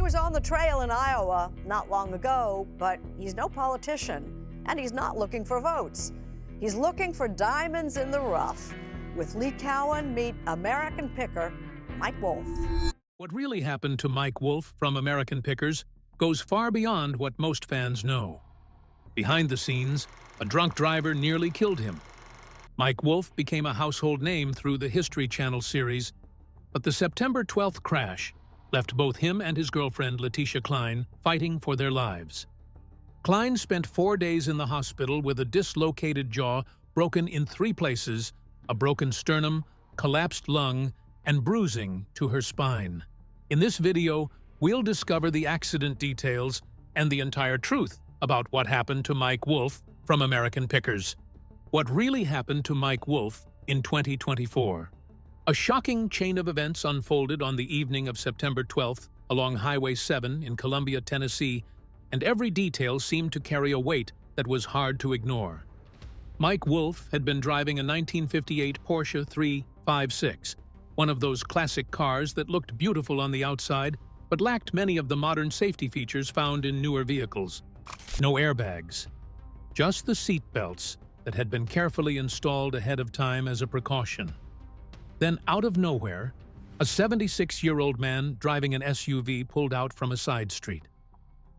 was on the trail in Iowa not long ago, but he's no politician, and he's not looking for votes. He's looking for diamonds in the rough. With Lee Cowan, meet American picker Mike Wolfe. What really happened to Mike Wolfe from American Pickers goes far beyond what most fans know. Behind the scenes, a drunk driver nearly killed him. Mike Wolfe became a household name through the History Channel series, but the September 12th crash left both him and his girlfriend, Leticia Cline, fighting for their lives. Cline spent 4 days in the hospital with a dislocated jaw broken in 3 places, a broken sternum, collapsed lung, and bruising to her spine. In this video, we'll discover the accident details and the entire truth about what happened to Mike Wolfe from American Pickers. What really happened to Mike Wolfe in 2024. A shocking chain of events unfolded on the evening of September 12th along Highway 7 in Columbia, Tennessee, and every detail seemed to carry a weight that was hard to ignore. Mike Wolfe had been driving a 1958 Porsche 356, one of those classic cars that looked beautiful on the outside but lacked many of the modern safety features found in newer vehicles. No airbags, just the seat belts that had been carefully installed ahead of time as a precaution. Then, out of nowhere, a 76-year-old man driving an SUV pulled out from a side street.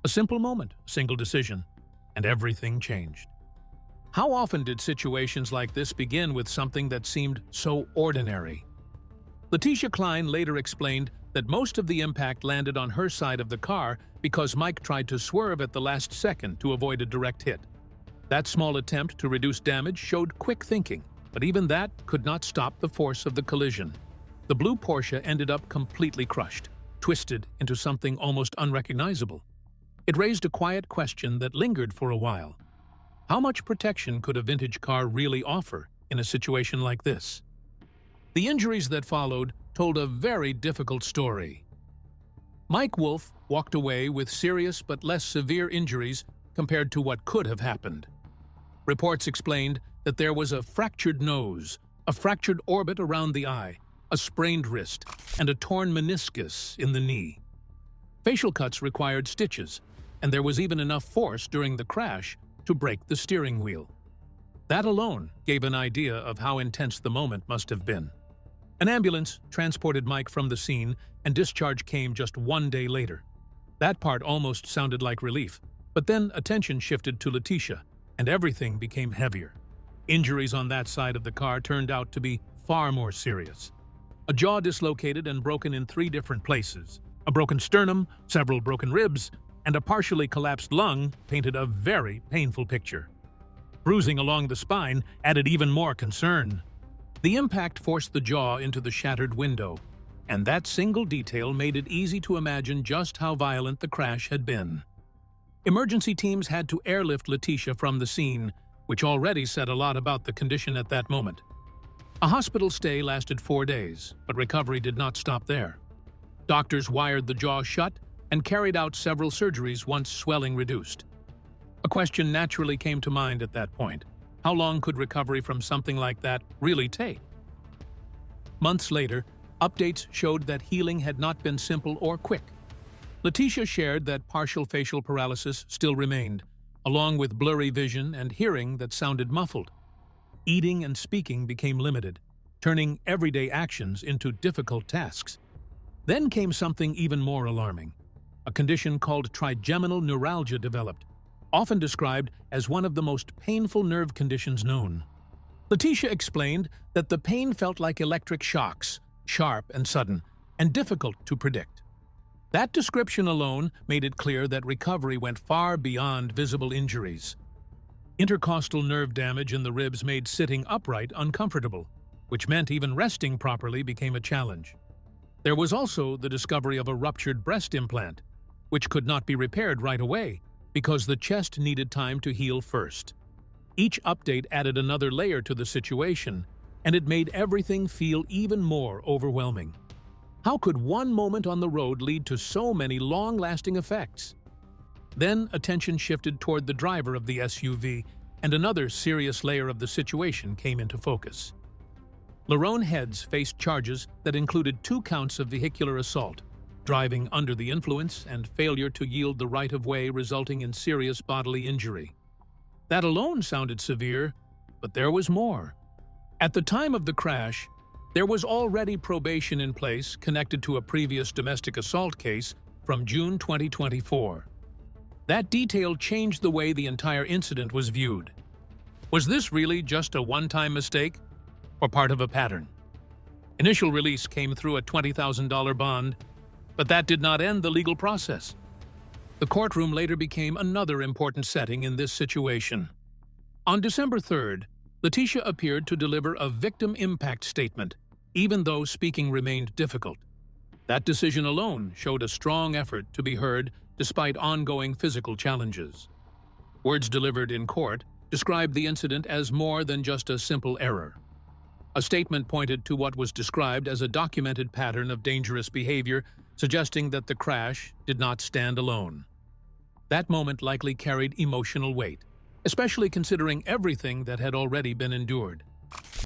A simple moment, a single decision, and everything changed. How often did situations like this begin with something that seemed so ordinary? Leticia Cline later explained that most of the impact landed on her side of the car because Mike tried to swerve at the last second to avoid a direct hit. That small attempt to reduce damage showed quick thinking, but even that could not stop the force of the collision. The blue Porsche ended up completely crushed, twisted into something almost unrecognizable. It raised a quiet question that lingered for a while. How much protection could a vintage car really offer in a situation like this? The injuries that followed told a very difficult story. Mike Wolfe walked away with serious but less severe injuries compared to what could have happened. Reports explained that there was a fractured nose, a fractured orbit around the eye, a sprained wrist, and a torn meniscus in the knee. Facial cuts required stitches, and there was even enough force during the crash to break the steering wheel. That alone gave an idea of how intense the moment must have been. An ambulance transported Mike from the scene, and discharge came just 1 day later. That part almost sounded like relief, but then attention shifted to Leticia, and everything became heavier. Injuries on that side of the car turned out to be far more serious. A jaw dislocated and broken in 3 different places, a broken sternum, several broken ribs, and a partially collapsed lung painted a very painful picture. Bruising along the spine added even more concern. The impact forced the jaw into the shattered window, and that single detail made it easy to imagine just how violent the crash had been. Emergency teams had to airlift Leticia from the scene, which already said a lot about the condition at that moment. A hospital stay lasted 4 days, but recovery did not stop there. Doctors wired the jaw shut and carried out several surgeries once swelling reduced. A question naturally came to mind at that point. How long could recovery from something like that really take? Months later, updates showed that healing had not been simple or quick. Leticia shared that partial facial paralysis still remained, along with blurry vision and hearing that sounded muffled. Eating and speaking became limited, turning everyday actions into difficult tasks. Then came something even more alarming. A condition called trigeminal neuralgia developed, often described as one of the most painful nerve conditions known. Leticia explained that the pain felt like electric shocks, sharp and sudden, and difficult to predict. That description alone made it clear that recovery went far beyond visible injuries. Intercostal nerve damage in the ribs made sitting upright uncomfortable, which meant even resting properly became a challenge. There was also the discovery of a ruptured breast implant, which could not be repaired right away because the chest needed time to heal first. Each update added another layer to the situation, and it made everything feel even more overwhelming. How could one moment on the road lead to so many long-lasting effects? Then attention shifted toward the driver of the SUV, and another serious layer of the situation came into focus. Lerone Heads faced charges that included 2 counts of vehicular assault, driving under the influence and failure to yield the right-of-way, resulting in serious bodily injury. That alone sounded severe, but there was more. At the time of the crash, there was already probation in place connected to a previous domestic assault case from June 2024. That detail changed the way the entire incident was viewed. Was this really just a one-time mistake, or part of a pattern? Initial release came through a $20,000 bond, but that did not end the legal process. The courtroom later became another important setting in this situation. On December 3rd, Leticia appeared to deliver a victim impact statement, even though speaking remained difficult. That decision alone showed a strong effort to be heard despite ongoing physical challenges. Words delivered in court described the incident as more than just a simple error. A statement pointed to what was described as a documented pattern of dangerous behavior, suggesting that the crash did not stand alone. That moment likely carried emotional weight, especially considering everything that had already been endured.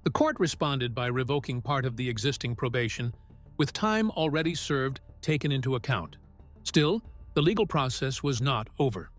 The court responded by revoking part of the existing probation, with time already served taken into account. Still, the legal process was not over.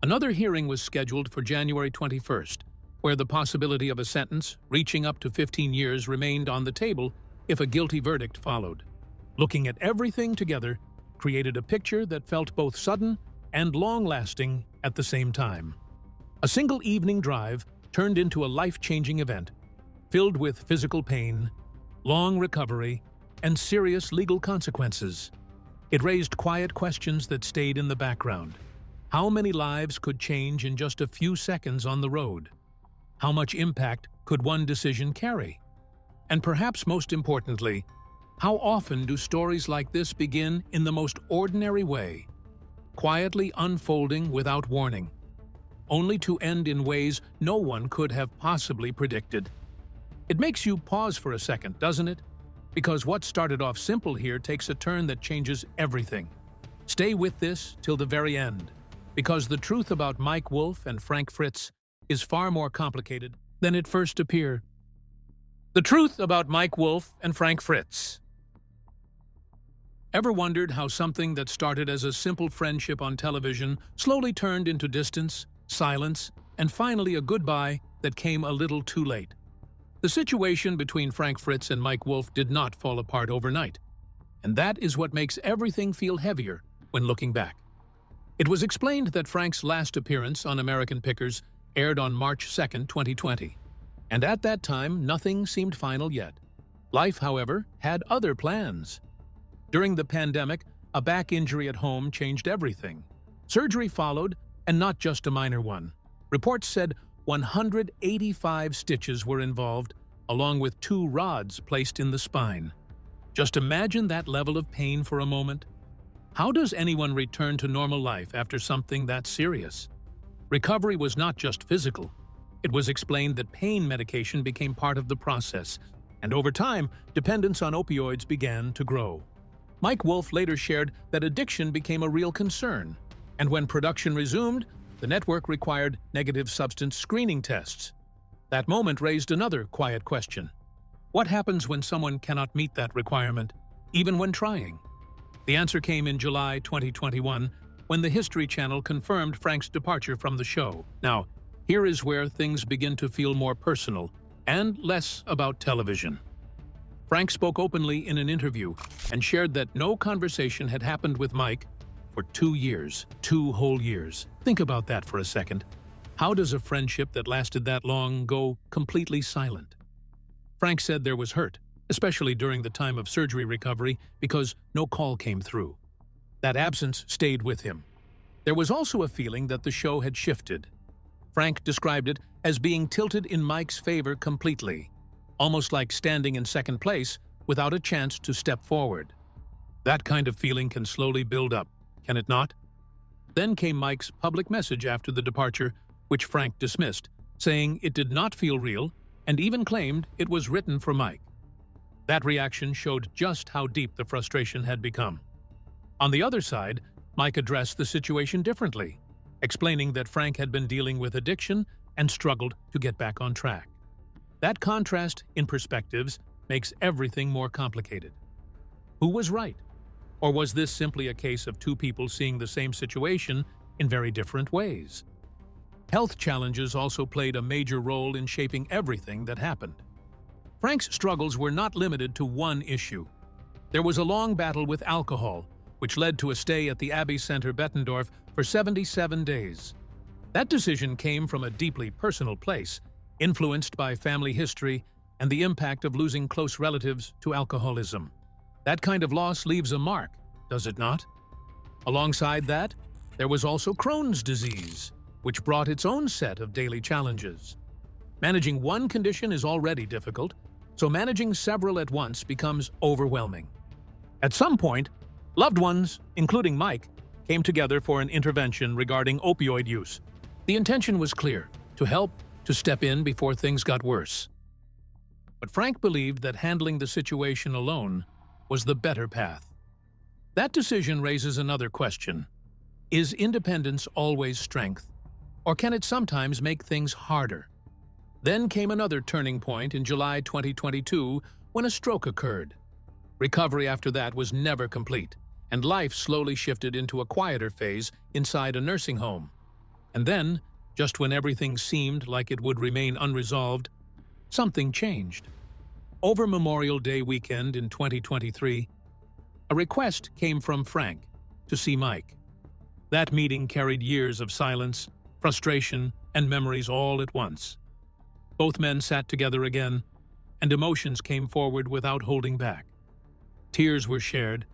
Another hearing was scheduled for January 21st, where the possibility of a sentence reaching up to 15 years remained on the table if a guilty verdict followed. Looking at everything together created a picture that felt both sudden and long-lasting at the same time. A single evening drive turned into a life-changing event, filled with physical pain, long recovery, and serious legal consequences. It raised quiet questions that stayed in the background. How many lives could change in just a few seconds on the road? How much impact could one decision carry? And perhaps most importantly, how often do stories like this begin in the most ordinary way, quietly unfolding without warning, only to end in ways no one could have possibly predicted? It makes you pause for a second, doesn't it? Because what started off simple here takes a turn that changes everything. Stay with this till the very end, because the truth about Mike Wolfe and Frank Fritz is far more complicated than it first appeared. The truth about Mike Wolfe and Frank Fritz. Ever wondered how something that started as a simple friendship on television slowly turned into distance, silence, and finally a goodbye that came a little too late? The situation between Frank Fritz and Mike Wolfe did not fall apart overnight, and that is what makes everything feel heavier when looking back. It was explained that Frank's last appearance on American Pickers aired on March 2nd, 2020, and at that time nothing seemed final yet. Life, however, had other plans. During the pandemic, a back injury at home changed everything. Surgery followed, and not just a minor one. Reports said 185 stitches were involved, along with 2 rods placed in the spine. Just imagine that level of pain for a moment. How does anyone return to normal life after something that serious? Recovery was not just physical. It was explained that pain medication became part of the process, and over time, dependence on opioids began to grow. Mike Wolfe later shared that addiction became a real concern, and when production resumed, the network required negative substance screening tests. That moment raised another quiet question. What happens when someone cannot meet that requirement, even when trying? The answer came in July 2021, when the History Channel confirmed Frank's departure from the show. Now, here is where things begin to feel more personal and less about television. Frank spoke openly in an interview and shared that no conversation had happened with Mike for 2 years, 2 whole years. Think about that for a second. How does a friendship that lasted that long go completely silent? Frank said there was hurt, especially during the time of surgery recovery, because no call came through. That absence stayed with him. There was also a feeling that the show had shifted. Frank described it as being tilted in Mike's favor completely, almost like standing in second place without a chance to step forward. That kind of feeling can slowly build up, can it not? Then came Mike's public message after the departure, which Frank dismissed, saying it did not feel real and even claimed it was written for Mike. That reaction showed just how deep the frustration had become. On the other side, Mike addressed the situation differently, explaining that Frank had been dealing with addiction and struggled to get back on track. That contrast in perspectives makes everything more complicated. Who was right? Or was this simply a case of two people seeing the same situation in very different ways? Health challenges also played a major role in shaping everything that happened. Frank's struggles were not limited to one issue. There was a long battle with alcohol, which led to a stay at the Abbey Center Bettendorf for 77 days. That decision came from a deeply personal place, influenced by family history and the impact of losing close relatives to alcoholism. That kind of loss leaves a mark, does it not? Alongside that, there was also Crohn's disease, which brought its own set of daily challenges. Managing one condition is already difficult, so managing several at once becomes overwhelming. At some point, loved ones, including Mike, came together for an intervention regarding opioid use. The intention was clear: to help, to step in before things got worse. But Frank believed that handling the situation alone was the better path. That decision raises another question. Is independence always strength, or can it sometimes make things harder? Then came another turning point in July 2022 when a stroke occurred. Recovery after that was never complete, and life slowly shifted into a quieter phase inside a nursing home. And then, just when everything seemed like it would remain unresolved, something changed. Over Memorial Day weekend in 2023, a request came from Frank to see Mike. That meeting carried years of silence, frustration, and memories all at once. Both men sat together again, and emotions came forward without holding back. Tears were shared,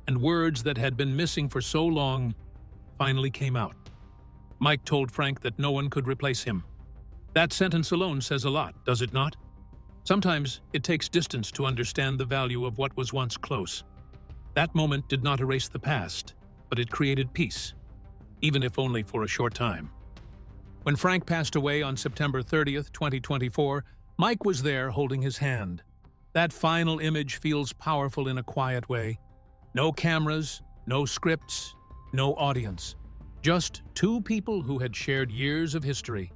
and words that had been missing for so long finally came out. Mike told Frank that no one could replace him. That sentence alone says a lot, does it not? Sometimes it takes distance to understand the value of what was once close. That moment did not erase the past, but it created peace, even if only for a short time. When Frank passed away on September 30th, 2024, Mike was there holding his hand. That final image feels powerful in a quiet way. No cameras, no scripts, no audience. Just two people who had shared years of history.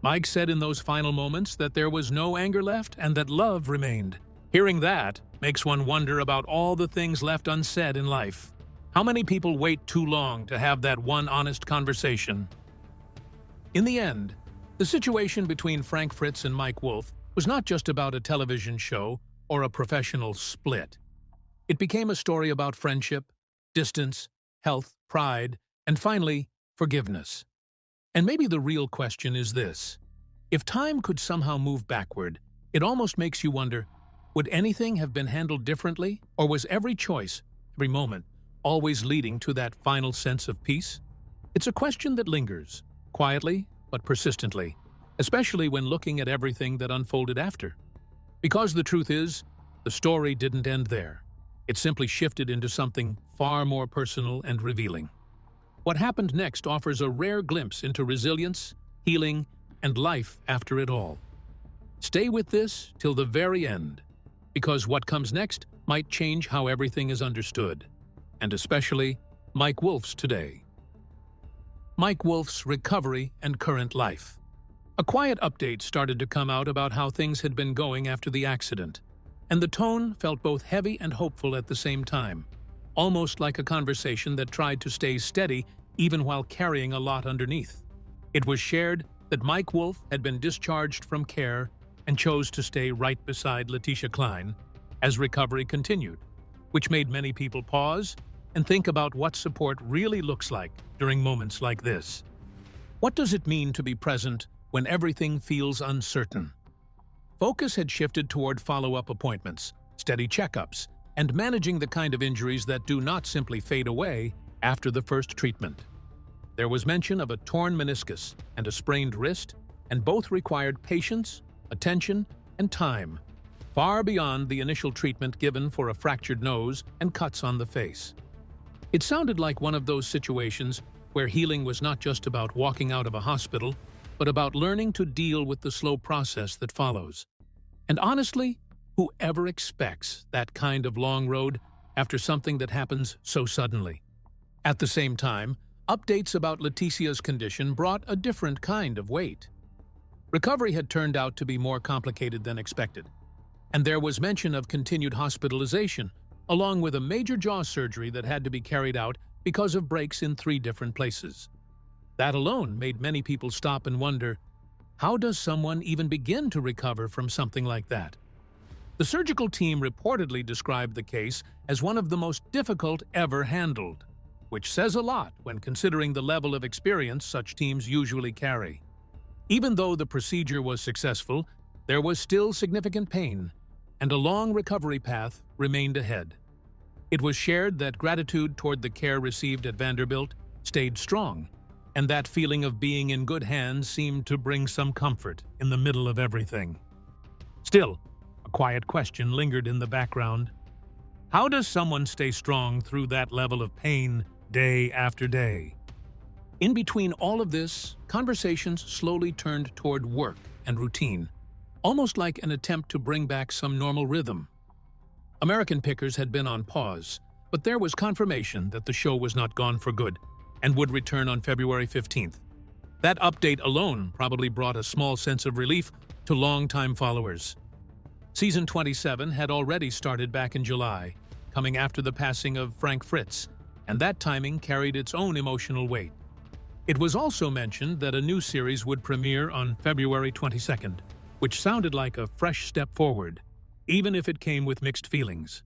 Mike said in those final moments that there was no anger left and that love remained. Hearing that makes one wonder about all the things left unsaid in life. How many people wait too long to have that one honest conversation? In the end, the situation between Frank Fritz and Mike Wolfe was not just about a television show or a professional split. It became a story about friendship, distance, health, pride, and finally, forgiveness. And maybe the real question is this: if time could somehow move backward, it almost makes you wonder, would anything have been handled differently, or was every choice, every moment, always leading to that final sense of peace? It's a question that lingers, quietly but persistently, especially when looking at everything that unfolded after. Because the truth is, the story didn't end there. It simply shifted into something far more personal and revealing. What happened next offers a rare glimpse into resilience, healing, and life after it all. Stay with this till the very end, because what comes next might change how everything is understood, and especially Mike Wolfe's today. Mike Wolfe's recovery and current life. A quiet update started to come out about how things had been going after the accident, and the tone felt both heavy and hopeful at the same time, almost like a conversation that tried to stay steady even while carrying a lot underneath. It was shared that Mike Wolfe had been discharged from care and chose to stay right beside Leticia Cline as recovery continued, which made many people pause and think about what support really looks like during moments like this. What does it mean to be present when everything feels uncertain? Focus had shifted toward follow-up appointments, steady checkups, and managing the kind of injuries that do not simply fade away after the first treatment. There was mention of a torn meniscus and a sprained wrist, and both required patience, attention, and time, far beyond the initial treatment given for a fractured nose and cuts on the face. It sounded like one of those situations where healing was not just about walking out of a hospital, but about learning to deal with the slow process that follows. And honestly, whoever expects that kind of long road after something that happens so suddenly? At the same time, updates about Leticia's condition brought a different kind of weight. Recovery had turned out to be more complicated than expected, and there was mention of continued hospitalization, along with a major jaw surgery that had to be carried out because of breaks in 3 different places. That alone made many people stop and wonder, how does someone even begin to recover from something like that? The surgical team reportedly described the case as one of the most difficult ever handled, which says a lot when considering the level of experience such teams usually carry. Even though the procedure was successful, there was still significant pain, and a long recovery path remained ahead. It was shared that gratitude toward the care received at Vanderbilt stayed strong, and that feeling of being in good hands seemed to bring some comfort in the middle of everything. Still, a quiet question lingered in the background. How does someone stay strong through that level of pain day after day? In between all of this, conversations slowly turned toward work and routine, almost like an attempt to bring back some normal rhythm. American Pickers had been on pause, but there was confirmation that the show was not gone for good and would return on February 15th. That update alone probably brought a small sense of relief to longtime followers. Season 27 had already started back in July, coming after the passing of Frank Fritz, and that timing carried its own emotional weight. It was also mentioned that a new series would premiere on February 22nd, which sounded like a fresh step forward, even if it came with mixed feelings.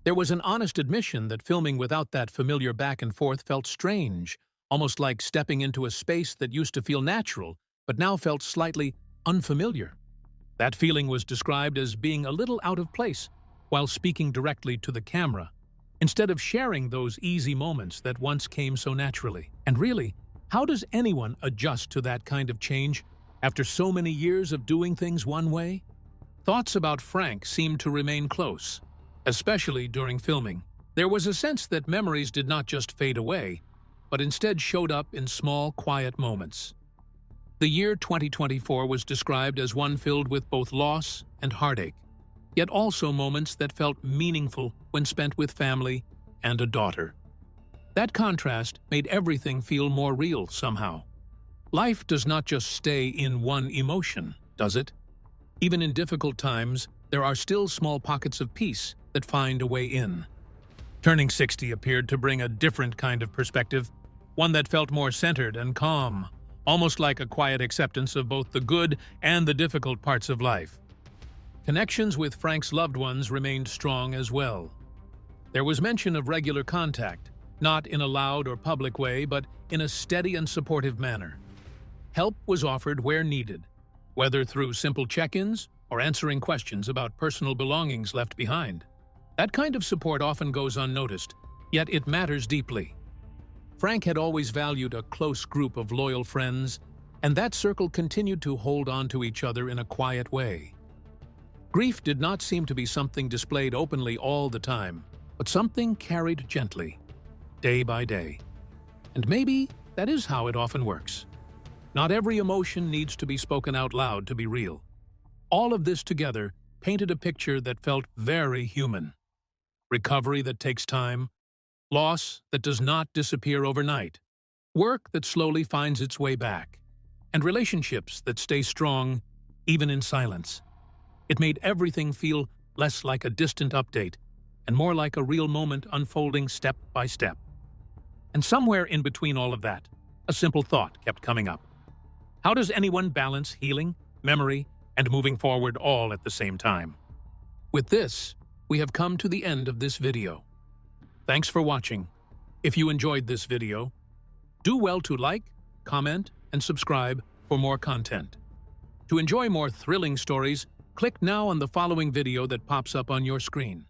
There was an honest admission that filming without that familiar back and forth felt strange, almost like stepping into a space that used to feel natural, but now felt slightly unfamiliar. That feeling was described as being a little out of place while speaking directly to the camera, instead of sharing those easy moments that once came so naturally. And really, how does anyone adjust to that kind of change after so many years of doing things one way? Thoughts about Frank seemed to remain close, especially during filming. There was a sense that memories did not just fade away, but instead showed up in small, quiet moments. The year 2024 was described as one filled with both loss and heartache, yet also moments that felt meaningful when spent with family and a daughter. That contrast made everything feel more real somehow. Life does not just stay in one emotion, does it? Even in difficult times, there are still small pockets of peace that find a way in. Turning 60 appeared to bring a different kind of perspective, one that felt more centered and calm, almost like a quiet acceptance of both the good and the difficult parts of life. Connections with Frank's loved ones remained strong as well. There was mention of regular contact, not in a loud or public way, but in a steady and supportive manner. Help was offered where needed, whether through simple check-ins or answering questions about personal belongings left behind. That kind of support often goes unnoticed, yet it matters deeply. Frank had always valued a close group of loyal friends, and that circle continued to hold on to each other in a quiet way. Grief did not seem to be something displayed openly all the time, but something carried gently, day by day. And maybe that is how it often works. Not every emotion needs to be spoken out loud to be real. All of this together painted a picture that felt very human. Recovery that takes time, loss that does not disappear overnight, work that slowly finds its way back, and relationships that stay strong even in silence. It made everything feel less like a distant update and more like a real moment unfolding step by step. And somewhere in between all of that, a simple thought kept coming up. How does anyone balance healing, memory, and moving forward all at the same time? With this, we have come to the end of this video. Thanks for watching. If you enjoyed this video, do well to like, comment, and subscribe for more content. To enjoy more thrilling stories, click now on the following video that pops up on your screen.